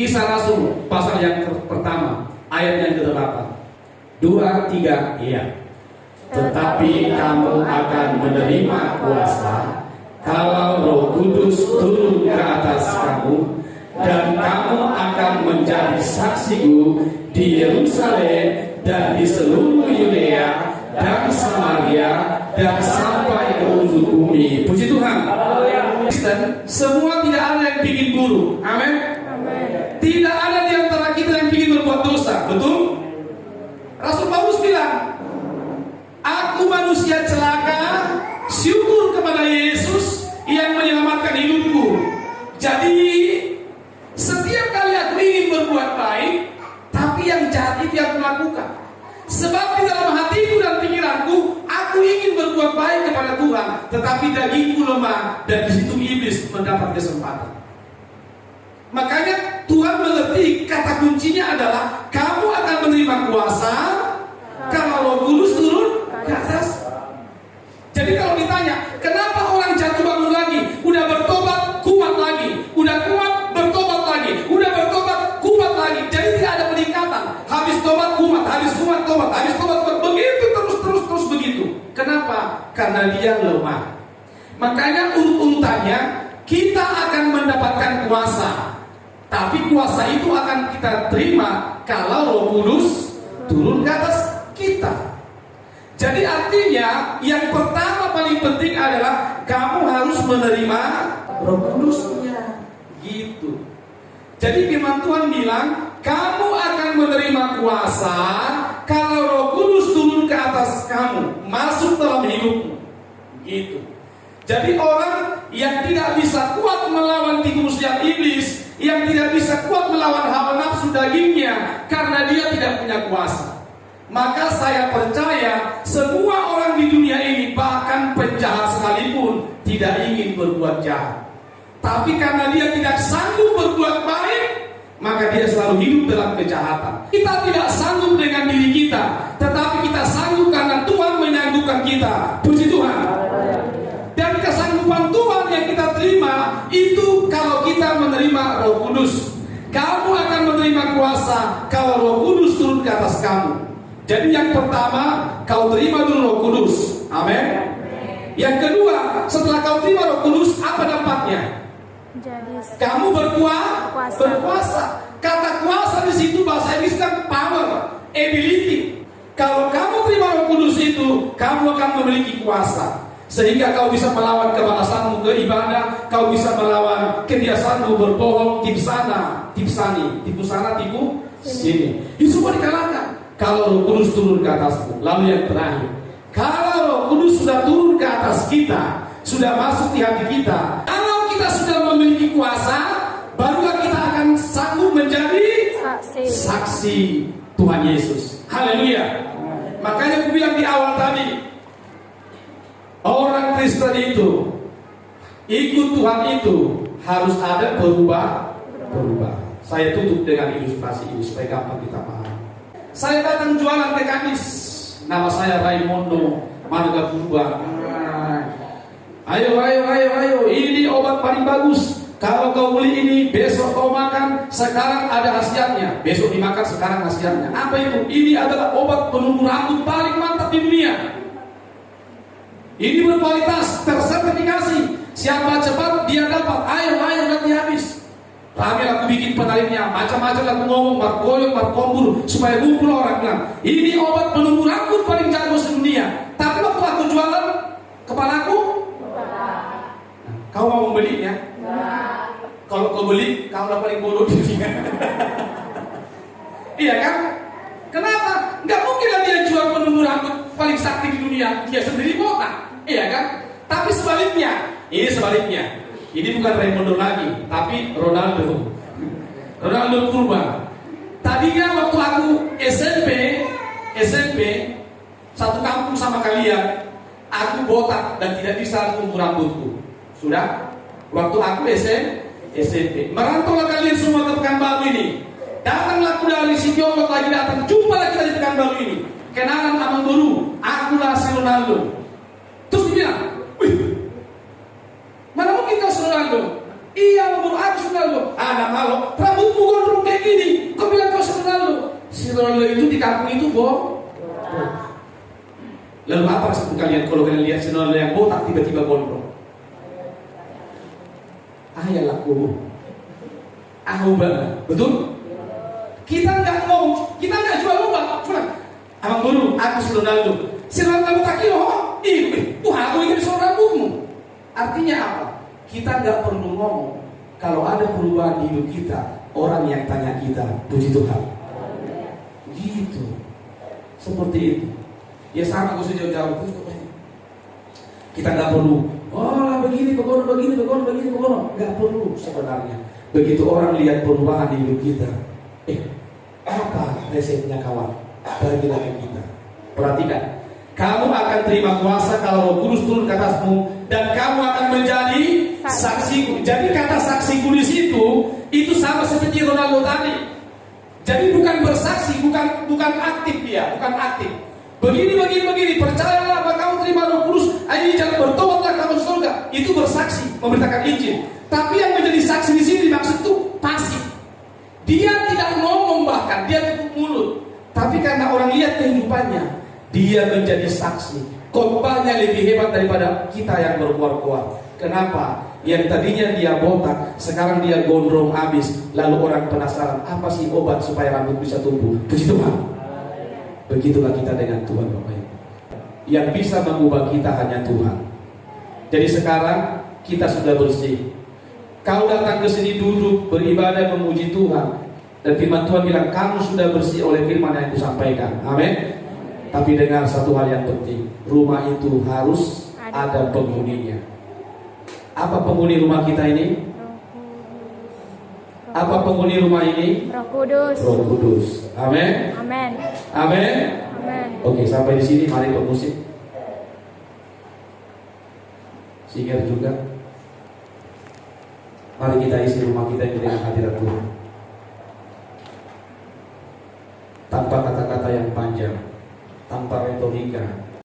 Kisah Rasul pasal yang pertama, ayat yang ke-8. 2, 3, iya. Tetapi kamu akan menerima kuasa kalau Roh Kudus turun ke atas kamu, dan kamu akan menjadi saksiku di Yerusalem dan di seluruh Yudea dan Samaria dan sampai ke ujung bumi. Puji Tuhan. Kristen, semua tidak ada yang bikin buruk. Amin. Tidak ada di antara kita yang bikin berbuat dosa. Betul? Rasul Paulus bilang, aku manusia celaka, syukur kepada Yesus yang menyelamatkan hidupku. Jadi setiap kali aku ingin berbuat baik, tapi yang jahat itu yang aku lakukan. Sebab di dalam hatiku dan pikiranku, aku ingin berbuat baik kepada Tuhan, tetapi dagingku lemah, dan di situ iblis mendapat kesempatan. Makanya Tuhan mengerti kata kuncinya adalah kamu akan menerima kuasa kalau Roh Kudus turun ke atas. Jadi kalau ditanya, kenapa orang jatuh bangun lagi, udah bertobat kuat lagi, udah kuat bertobat lagi, udah bertobat kuat lagi. Jadi tidak ada peningkatan. Habis tobat kuat, habis kuat tobat, habis tobat kuat, begitu terus begitu. Kenapa? Karena dia lemah. Makanya urut-urutannya kita akan mendapatkan kuasa. Tapi kuasa itu akan kita terima kalau Roh Kudus turun ke atas kita. Jadi artinya yang pertama paling penting adalah kamu harus menerima Roh Kudusnya. Gitu. Jadi firman Tuhan bilang, kamu akan menerima kuasa kalau Roh Kudus turun ke atas kamu, masuk dalam hidupmu. Gitu. Jadi orang yang tidak bisa kuat melawan tipu muslihat iblis, yang tidak bisa kuat melawan hawa nafsu dagingnya karena dia tidak punya kuasa. Maka saya percaya semua orang di dunia ini, bahkan penjahat sekalipun, tidak ingin berbuat jahat. Tapi karena dia tidak sanggup berbuat baik, maka dia selalu hidup dalam kejahatan. Kita tidak sanggup dengan diri kita, tetapi kita sanggup karena Tuhan menyanggupan kita. Puji Tuhan. Dan kesanggupan Tuhan yang kita terima itu kalau kita menerima Roh Kudus. Kamu akan menerima kuasa kalau Roh Kudus turun ke atas kamu. Jadi yang pertama, kau terima dulu Roh Kudus. Amin. Yang kedua, setelah kau terima Roh Kudus, apa dampaknya? Kamu berkuasa. Kata kuasa di situ bahasa Inggris kan power, ability. Kalau kamu terima Roh Kudus itu, kamu akan memiliki kuasa. Sehingga kau bisa melawan kemalasanmu ke ibadah, kau bisa melawan kebiasaanmu berbohong, tipu sana, tipu sini. Itu semua dikalahkan kalau Roh Kudus turun ke atasmu. Lalu yang terakhir, kalau Roh Kudus sudah turun ke atas kita, sudah masuk di hati kita, kalau kita sudah memiliki kuasa, barulah kita akan sanggup menjadi saksi Tuhan Yesus. Haleluya. Makanya aku bilang di awal tadi, orang Kristen itu ikut Tuhan itu harus ada berubah. Saya tutup dengan ilustrasi ini supaya gampang kita paham. Saya datang jualan teh Kamis, nama saya Raimondo Marga Purba. Ayo, ini obat paling bagus. Kalau kau beli ini, besok kau makan, sekarang ada khasiatnya. Besok dimakan, sekarang khasiatnya. Apa itu? Ini adalah obat penumbuh rambut paling mantap di dunia. Ini berkualitas, tersertifikasi. Siapa cepat dia dapat. Ayo nanti habis. Ramai aku bikin penariknya, macam-macam aku ngomong, markoyok, markombur, supaya ngumpul orang bilang, ini obat penumbuh rambut paling jago sedunia. Tapi waktu aku jualan kepalaku, kau mau membelinya? Kalau kau beli, kau lah paling bodoh di dunia. Iya kan? Kenapa? Gak mungkin lah dia jual penumbuh rambut paling sakti di dunia, dia sendiri botak. Iya kan? Tapi sebaliknya, ini bukan Raimondo lagi, tapi Ronaldo Purba. Tadinya waktu aku SMP satu kampung sama kalian, aku botak dan tidak bisa tumbuh rambutku. Sudah? Waktu aku SMP, merantaulah kalian semua ke Pekanbaru ini. Datanglah aku dari Sikiolok lagi datang, jumpalah kita di Pekanbaru ini. Kenalan abang dulu, akulah si Ronaldo. Terus dia bilang, wih, mana mungkin kau si Ronaldo? Iya, menurut aku si Ronaldo. Ada kalau rambutmu gondrong si Ronaldo itu di kampung itu bohong. Lalu apa respon kalian kalau kalian lihat si Ronaldo yang botak tiba-tiba gondrong? Ya laku. Ubah, betul? Kita nggak ngomong, kita nggak jual ubah. Cuma, abang guru, aku si Ronaldo. Si Ronaldo tak kira, aku ingin seorang rambutmu. Artinya apa? Kita nggak perlu ngomong. Kalau ada perubahan di hidup kita, orang yang tanya kita, puji Tuhan. Gitu. Seperti itu. Ya sama aku sejauh-jauh. Kita nggak perlu. Begini, begini. Nggak perlu sebenarnya. Begitu orang lihat perubahan di hidup kita, apa resepnya kawan? Bagilah ke kita. Perhatikan. Kamu akan terima kuasa kalau Roh Kudus turun ke atasmu, dan kamu akan menjadi saksiku. Jadi kata saksiku di situ itu sama seperti Ronaldo tadi. Jadi bukan bersaksi, bukan aktif dia, bukan aktif. Begini, percayalah bahwa kamu terima Roh Kudus, ayo jangan bertobatlah kamu surga. Itu bersaksi, memberitakan Injil. Tapi yang menjadi saksi di sini dimaksud itu pasif. Dia tidak ngomong, bahkan dia tutup mulut. Tapi karena orang lihat kehidupannya, dia menjadi saksi. Khotbahnya lebih hebat daripada kita yang berkuar-kuar. Kenapa? Yang tadinya dia botak, sekarang dia gondrong habis. Lalu orang penasaran, apa sih obat supaya rambut bisa tumbuh? Puji Tuhan. Begitulah kita dengan Tuhan Bapak Ibu. Yang bisa mengubah kita hanya Tuhan. Jadi sekarang kita sudah bersih. Kau datang ke sini duduk, beribadah, memuji Tuhan. Dan firman Tuhan bilang, kamu sudah bersih oleh firman yang kusampaikan. Amin. Tapi dengar satu hal yang penting, rumah itu harus ada penghuninya. Apa penghuni rumah kita ini? Apa penghuni rumah ini? Roh Kudus. Roh Kudus. Amin. Amin. Amin. Amin. Oke, sampai di sini mari bermusik. Singer juga. Mari kita isi rumah kita ini dengan hadirat Tuhan. Tanpa kata-kata yang panjang, tanpa retorika,